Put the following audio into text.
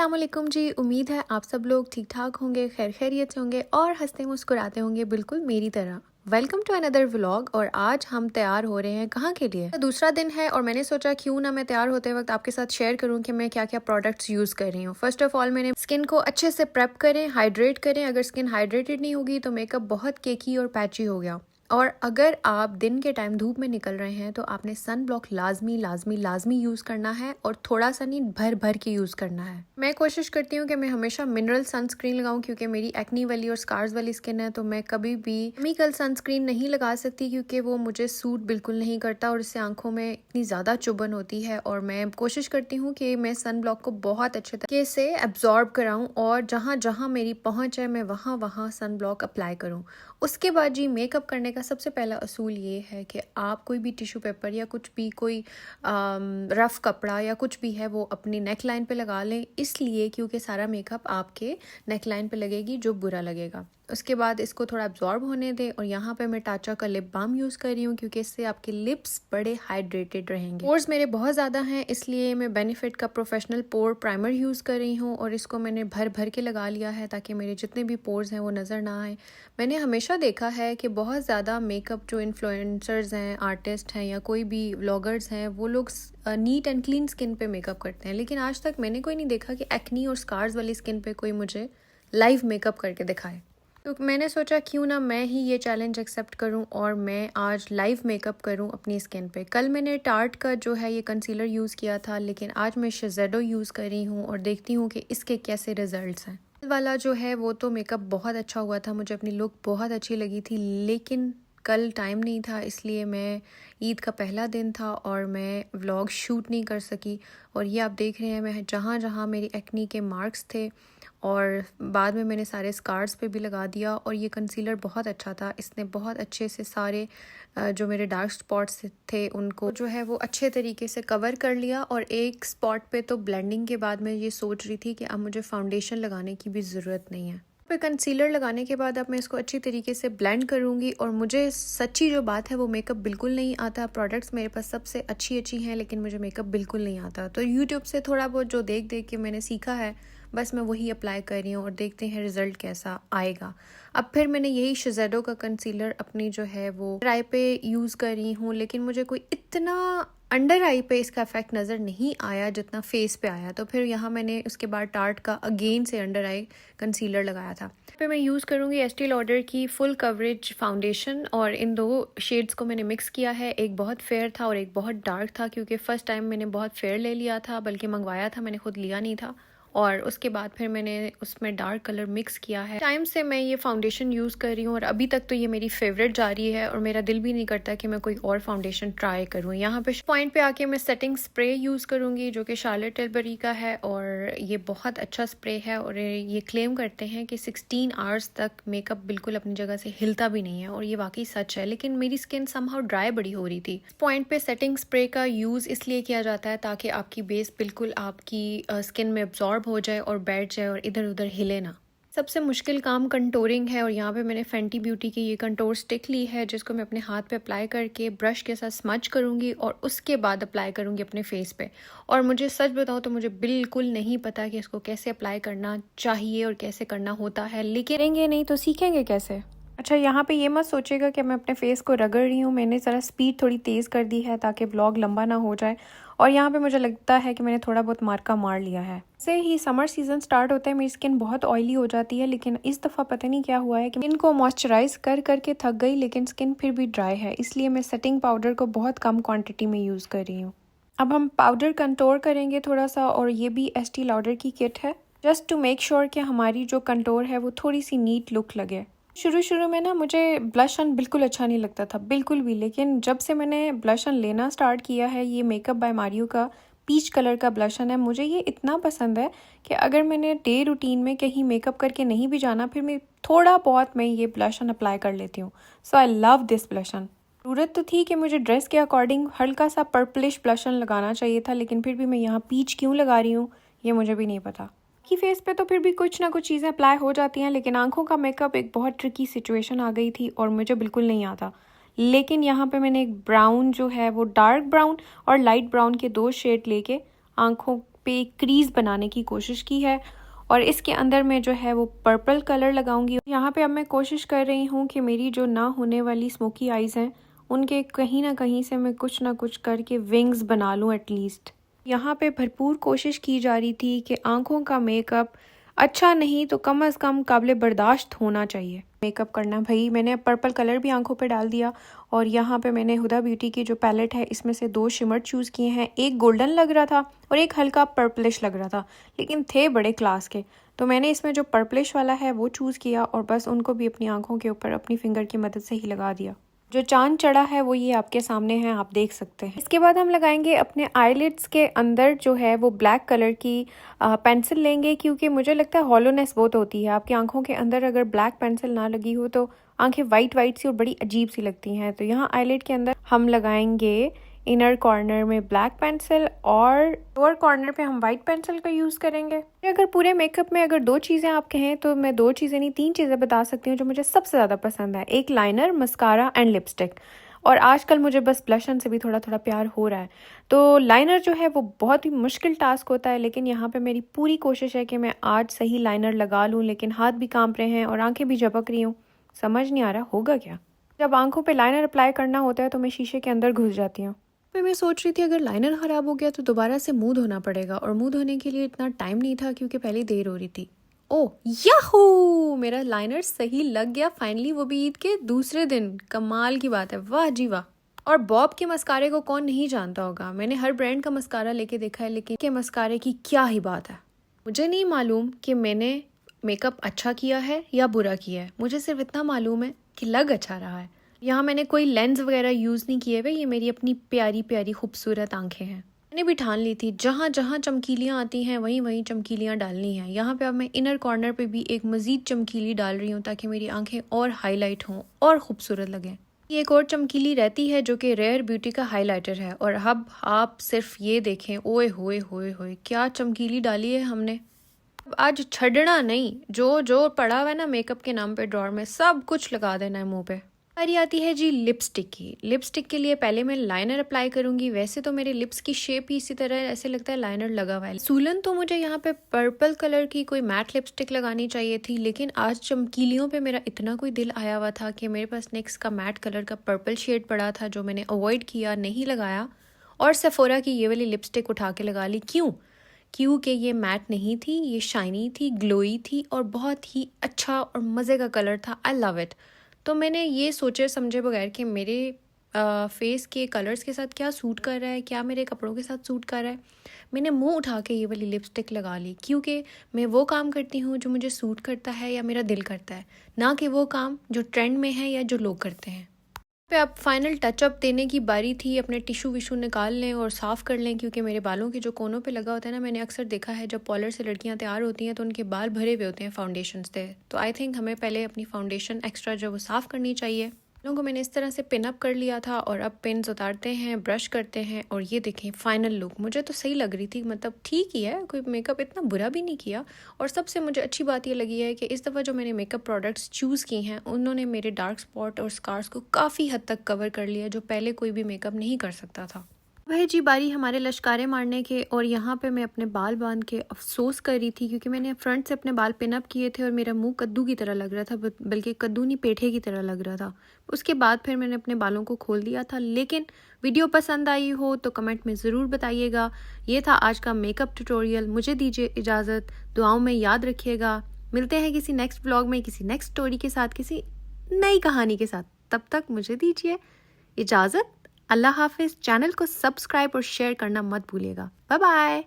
अस्सलाम वालेकुम जी। उम्मीद है आप सब लोग ठीक ठाक होंगे, खैर खैरियत से होंगे और हंसते मुस्कुराते होंगे बिल्कुल मेरी तरह। Welcome to another vlog. और आज हम तैयार हो रहे हैं कहाँ के लिए? दूसरा दिन है और मैंने सोचा क्यों ना मैं तैयार होते वक्त आपके साथ शेयर करूं कि मैं क्या क्या प्रोडक्ट्स यूज कर रही हूँ। फर्स्ट ऑफ ऑल मैंने स्किन को अच्छे से प्रेप करें, हाइड्रेट करें। अगर स्किन हाइड्रेटेड नहीं होगी तो मेकअप बहुत केकी और पैची हो गया। और अगर आप दिन के टाइम धूप में निकल रहे हैं तो आपने सन ब्लॉक लाजमी लाजमी लाजमी यूज़ करना है और थोड़ा सा नहीं भर भर के यूज़ करना है। मैं कोशिश करती हूँ कि मैं हमेशा मिनरल सनस्क्रीन लगाऊं क्योंकि मेरी एक्नी वाली और स्कार्स वाली स्किन है, तो मैं कभी भी केमिकल सनस्क्रीन नहीं लगा सकती क्योंकि वो मुझे सूट बिल्कुल नहीं करता और इससे आंखों में इतनी ज़्यादा चुभन होती है। और मैं कोशिश करती हूँ कि मैं सन ब्लॉक को बहुत अच्छे तरीके से एब्जॉर्ब कराऊँ और जहाँ जहाँ मेरी पहुँच है मैं वहाँ वहाँ सन ब्लॉक अप्लाई करूँ। उसके बाद जी मेकअप करने का सबसे पहला असूल ये है कि आप कोई भी टिश्यू पेपर या कुछ भी कोई रफ़ कपड़ा या कुछ भी है वो अपनी नेक लाइन पे लगा लें, इसलिए क्योंकि सारा मेकअप आपके नेक लाइन पे लगेगी जो बुरा लगेगा। उसके बाद इसको थोड़ा एब्जॉर्ब होने दें और यहाँ पे मैं टाचा का लिप बाम यूज़ कर रही हूँ क्योंकि इससे आपके लिप्स बड़े हाइड्रेटेड रहेंगे। पोर्स मेरे बहुत ज़्यादा हैं इसलिए मैं बेनिफिट का प्रोफेशनल पोर प्राइमर यूज़ कर रही हूँ और इसको मैंने भर भर के लगा लिया है ताकि मेरे जितने भी पोर्स हैं वो नज़र ना आए। मैंने हमेशा देखा है कि बहुत ज़्यादा मेकअप जो इन्फ्लुएंसर्स हैं, आर्टिस्ट हैं या कोई भी व्लॉगर्स हैं, वो लोग नीट एंड क्लीन स्किन पे मेकअप करते हैं, लेकिन आज तक मैंने कोई नहीं देखा कि एक्नी और स्कार्स वाली स्किन पे कोई मुझे लाइव मेकअप करके दिखाए। तो मैंने सोचा क्यों ना मैं ही ये चैलेंज एक्सेप्ट करूं और मैं आज लाइव मेकअप करूं अपनी स्किन पे। कल मैंने टार्ट का जो है ये कंसीलर यूज़ किया था, लेकिन आज मैं शिज़ेडो यूज़ कर रही हूं और देखती हूं कि इसके कैसे रिजल्ट्स हैं। वाला जो है वो तो मेकअप बहुत अच्छा हुआ था, मुझे अपनी लुक बहुत अच्छी लगी थी, लेकिन कल टाइम नहीं था इसलिए मैं ईद का पहला दिन था और मैं व्लॉग शूट नहीं कर सकी। और ये आप देख रहे हैं मैं जहाँ जहाँ मेरी एक्नी के मार्क्स थे और बाद में मैंने सारे स्कार्स पे भी लगा दिया। और ये कंसीलर बहुत अच्छा था, इसने बहुत अच्छे से सारे जो मेरे डार्क स्पॉट्स थे उनको जो है वो अच्छे तरीके से कवर कर लिया। और एक स्पॉट पे तो ब्लेंडिंग के बाद मैं ये सोच रही थी कि अब मुझे फाउंडेशन लगाने की भी ज़रूरत नहीं है। पे कंसीलर लगाने के बाद अब मैं इसको अच्छी तरीके से ब्लेंड करूंगी। और मुझे सच्ची जो बात है वो मेकअप बिल्कुल नहीं आता। प्रोडक्ट्स मेरे पास सबसे अच्छी हैं लेकिन मुझे मेकअप बिल्कुल नहीं आता, तो यूट्यूब से थोड़ा बहुत जो देख देख के मैंने सीखा है बस मैं वही अप्लाई कर रही हूँ और देखते हैं रिजल्ट कैसा आएगा। अब फिर मैंने यही शिज़ेडो का कंसीलर अपनी जो है वो आई पे यूज़ कर रही हूँ, लेकिन मुझे कोई इतना अंडर आई पे इसका इफेक्ट नज़र नहीं आया जितना फेस पे आया। तो फिर यहाँ मैंने उसके बाद टार्ट का अगेन से अंडर आई कंसीलर लगाया था। पे मैं यूज़ करूँगी एस्टी लॉडर की फुल कवरेज फाउंडेशन और इन दो शेड्स को मैंने मिक्स किया है। एक बहुत फेयर था और एक बहुत डार्क था क्योंकि फ़र्स्ट टाइम मैंने बहुत फेयर ले लिया था, बल्कि मंगवाया था, मैंने खुद लिया नहीं था। और उसके बाद फिर मैंने उसमें डार्क कलर मिक्स किया है। टाइम से मैं ये फाउंडेशन यूज़ कर रही हूँ और अभी तक तो ये मेरी फेवरेट जा रही है और मेरा दिल भी नहीं करता कि मैं कोई और फाउंडेशन ट्राई करूँ। यहाँ पे पॉइंट पे आके मैं सेटिंग स्प्रे यूज़ करूँगी जो कि शार्लेट टिलबरी का है और ये बहुत अच्छा स्प्रे है। और ये क्लेम करते हैं कि 16 आवर्स तक मेकअप बिल्कुल अपनी जगह से हिलता भी नहीं है और ये वाकई सच है, लेकिन मेरी स्किन समहाउ ड्राई बड़ी हो रही थी। पॉइंट पे सेटिंग स्प्रे का यूज़ इसलिए किया जाता है ताकि आपकी बेस बिल्कुल आपकी स्किन में एब्जॉर्ब हो जाए और बैठ जाए और इधर उधर हिले ना। सबसे मुश्किल काम कंटोरिंग है और यहाँ पे मैंने फेंटी ब्यूटी की ये कंटोर स्टिक ली है जिसको मैं अपने हाथ पे अप्लाई करके ब्रश के साथ स्मच करूँगी और उसके बाद अप्लाई करूँगी अपने फेस पे। और मुझे सच बताऊँ तो मुझे बिल्कुल नहीं पता कि इसको कैसे अप्लाई करना चाहिए और कैसे करना होता है, लेकिन करेंगे नहीं तो सीखेंगे कैसे। अच्छा, यहाँ पे ये मत सोचेगा कि मैं अपने फेस को रगड़ रही हूँ, मैंने ज़रा स्पीड थोड़ी तेज़ कर दी है ताकि व्लॉग लंबा ना हो जाए। और यहाँ पे मुझे लगता है कि मैंने थोड़ा बहुत मार्का मार लिया है। से ही समर सीज़न स्टार्ट होता है मेरी स्किन बहुत ऑयली हो जाती है, लेकिन इस दफ़ा पता नहीं क्या हुआ है कि इनको मॉइस्चराइज कर करके थक गई लेकिन स्किन फिर भी ड्राई है, इसलिए मैं सेटिंग पाउडर को बहुत कम क्वान्टिटी में यूज़ कर रही हूँ। अब हम पाउडर कंटोर करेंगे थोड़ा सा और ये भी एस्टी लॉडर की किट है जस्ट टू मेक श्योर कि हमारी जो कंटोर है वो थोड़ी सी नीट लुक लगे। शुरू में ना मुझे ब्लश ऑन बिल्कुल अच्छा नहीं लगता था, बिल्कुल भी, लेकिन जब से मैंने ब्लश ऑन लेना स्टार्ट किया है, ये मेकअप बाय मारियो का पीच कलर का ब्लश ऑन है, मुझे ये इतना पसंद है कि अगर मैंने डे रूटीन में कहीं मेकअप करके नहीं भी जाना फिर मैं थोड़ा बहुत मैं ये ब्लश ऑन अप्लाई कर लेती हूँ। So I love this blush on. ज़रूरत तो थी कि मुझे ड्रेस के अकॉर्डिंग हल्का सा पर्पलिश ब्लश ऑन लगाना चाहिए था, लेकिन फिर भी मैं यहाँ पीच क्यों लगा रही हूँ ये मुझे भी नहीं पता। कि फेस पे तो फिर भी कुछ ना कुछ चीज़ें अप्लाई हो जाती हैं, लेकिन आंखों का मेकअप एक बहुत ट्रिकी सिचुएशन आ गई थी और मुझे बिल्कुल नहीं आता। लेकिन यहाँ पे मैंने एक ब्राउन जो है वो डार्क ब्राउन और लाइट ब्राउन के दो शेड लेके आंखों पे क्रीज बनाने की कोशिश की है और इसके अंदर मैं जो है वो पर्पल कलर लगाऊंगी। यहाँ पे अब मैं कोशिश कर रही हूँ कि मेरी जो ना होने वाली स्मोकी आईज़ हैं उनके कहीं ना कहीं से मैं कुछ ना कुछ करके विंग्स बना लूँ एटलीस्ट। यहाँ पे भरपूर कोशिश की जा रही थी कि आँखों का मेकअप अच्छा नहीं तो कम अज़ कम काबिल बर्दाश्त होना चाहिए। मेकअप करना भाई, मैंने पर्पल कलर भी आंखों पे डाल दिया और यहाँ पे मैंने हुदा ब्यूटी की जो पैलेट है इसमें से 2 शिमर चूज़ किए हैं। एक गोल्डन लग रहा था और एक हल्का पर्पलिश लग रहा था, लेकिन थे बड़े क्लास के, तो मैंने इसमें जो पर्पलिश वाला है वो चूज़ किया और बस उनको भी अपनी आंखों के ऊपर अपनी फिंगर की मदद से ही लगा दिया। जो चांद चढ़ा है वो ये आपके सामने है, आप देख सकते हैं। इसके बाद हम लगाएंगे अपने आईलिड्स के अंदर जो है वो ब्लैक कलर की पेंसिल लेंगे, क्योंकि मुझे लगता है हॉलोनेस बहुत होती है आपकी आंखों के अंदर अगर ब्लैक पेंसिल ना लगी हो तो आंखें वाइट वाइट सी और बड़ी अजीब सी लगती हैं। तो यहाँ आईलिड के अंदर हम लगाएंगे इनर कॉर्नर में ब्लैक पेंसिल और लोअर कॉर्नर पे हम वाइट पेंसिल का यूज़ करेंगे। अगर पूरे मेकअप में अगर 2 चीज़ें आप कहें तो मैं 2 चीज़ें नहीं 3 चीज़ें बता सकती हूँ जो मुझे सबसे ज़्यादा पसंद है। एक लाइनर, मस्कारा एंड लिपस्टिक। और आजकल मुझे बस ब्लशन से भी थोड़ा थोड़ा प्यार हो रहा है। तो लाइनर जो है वो बहुत ही मुश्किल टास्क होता है, लेकिन यहाँ पे मेरी पूरी कोशिश है कि मैं आज सही लाइनर लगा लूँ, लेकिन हाथ भी कांप रहे हैं और आंखें भी झपक रही हूँ, समझ नहीं आ रहा होगा क्या। जब आंखों पे लाइनर अप्लाई करना होता है तो मैं शीशे के अंदर घुस जाती हूँ। फिर मैं सोच रही थी अगर लाइनर ख़राब हो गया तो दोबारा से मुंह धोना पड़ेगा, और मुंह धोने के लिए इतना टाइम नहीं था क्योंकि पहले देर हो रही थी। ओह याहू, मेरा लाइनर सही लग गया फाइनली, वो भी ईद के दूसरे दिन। कमाल की बात है, वाह जी वाह। और बॉब के मस्कारे को कौन नहीं जानता होगा, मैंने हर ब्रांड का मस्कारा लेके देखा है, लेकिन के मस्कारे की क्या ही बात है। मुझे नहीं मालूम कि मैंने मेकअप अच्छा किया है या बुरा किया है, मुझे सिर्फ इतना मालूम है कि लग अच्छा रहा है। यहाँ मैंने कोई लेंस वगैरह यूज़ नहीं किए हुए, ये मेरी अपनी प्यारी प्यारी खूबसूरत आंखें हैं। मैंने भी ठान ली थी जहाँ जहाँ चमकीलियाँ आती हैं वहीं वहीं चमकीलियाँ डालनी हैं। यहाँ पे अब मैं इनर कॉर्नर पे भी एक मज़ीद चमकीली डाल रही हूँ ताकि मेरी आंखें और हाईलाइट हों और खूबसूरत लगें। ये एक और चमकीली रहती है जो कि रेयर ब्यूटी का हाइलाइटर है, और अब आप सिर्फ ये देखें, ओए होए होए होए क्या चमकीली डाली है हमने। अब आज छड़ना नहीं, जो जो पड़ा हुआ है ना मेकअप के नाम पे ड्रॉर में सब कुछ लगा देना है मुंह पे। बारी आती है जी लिपस्टिक की। लिपस्टिक के लिए पहले मैं लाइनर अप्लाई करूंगी। वैसे तो मेरे लिप्स की शेप ही इसी तरह ऐसे लगता है लाइनर लगा हुआ है। सूलन तो मुझे यहाँ पे पर्पल कलर की कोई मैट लिपस्टिक लगानी चाहिए थी, लेकिन आज चमकीलियों पे मेरा इतना कोई दिल आया हुआ था कि मेरे पास नेक्स्ट का मैट कलर का पर्पल शेड पड़ा था जो मैंने अवॉइड किया, नहीं लगाया, और सेफोरा की ये वाली लिपस्टिक उठा के लगा ली। क्योंकि ये मैट नहीं थी, ये शाइनी थी, ग्लोई थी और बहुत ही अच्छा और मज़े का कलर था। I love it. तो मैंने ये सोचे समझे बगैर कि मेरे फेस के कलर्स के साथ क्या सूट कर रहा है, क्या मेरे कपड़ों के साथ सूट कर रहा है, मैंने मुंह उठा के ये वाली लिपस्टिक लगा ली, क्योंकि मैं वो काम करती हूँ जो मुझे सूट करता है या मेरा दिल करता है, ना कि वो काम जो ट्रेंड में है या जो लोग करते हैं। पे अब फाइनल टचअप देने की बारी थी। अपने टिशू विशू निकाल लें और साफ़ कर लें, क्योंकि मेरे बालों के जो कोनों पे लगा होता है ना, मैंने अक्सर देखा है जब पार्लर से लड़कियां तैयार होती हैं तो उनके बाल भरे हुए होते हैं फाउंडेशन से। तो आई थिंक हमें पहले अपनी फाउंडेशन एक्स्ट्रा जो वो साफ़ करनी चाहिए। बालों को मैंने इस तरह से पिन अप कर लिया था और अब पिन्स उतारते हैं, ब्रश करते हैं, और ये देखें फाइनल लुक। मुझे तो सही लग रही थी, मतलब ठीक ही है, कोई मेकअप इतना बुरा भी नहीं किया। और सबसे मुझे अच्छी बात ये लगी है कि इस दफ़ा जो मैंने मेकअप प्रोडक्ट्स चूज़ की हैं उन्होंने मेरे डार्क स्पॉट और स्कार्स को काफ़ी हद तक कवर कर लिया, जो पहले कोई भी मेकअप नहीं कर सकता था। वह जी बारी हमारे लश्कारे मारने के, और यहाँ पे मैं अपने बाल बांध के अफसोस कर रही थी क्योंकि मैंने फ्रंट से अपने बाल पिन अप किए थे और मेरा मुंह कद्दू की तरह लग रहा था, बल्कि कद्दू नहीं पेठे की तरह लग रहा था। उसके बाद फिर मैंने अपने बालों को खोल दिया था। लेकिन वीडियो पसंद आई हो तो कमेंट में ज़रूर बताइएगा। ये था आज का मेकअप ट्यूटोरियल। मुझे दीजिए इजाज़त, दुआओं में याद रखिएगा। मिलते हैं किसी नेक्स्ट व्लॉग में, किसी नेक्स्ट स्टोरी के साथ, किसी नई कहानी के साथ। तब तक मुझे दीजिए इजाज़त। अल्लाह हाफिज़। चैनल को सब्सक्राइब और शेयर करना मत भूलिएगा। Bye bye.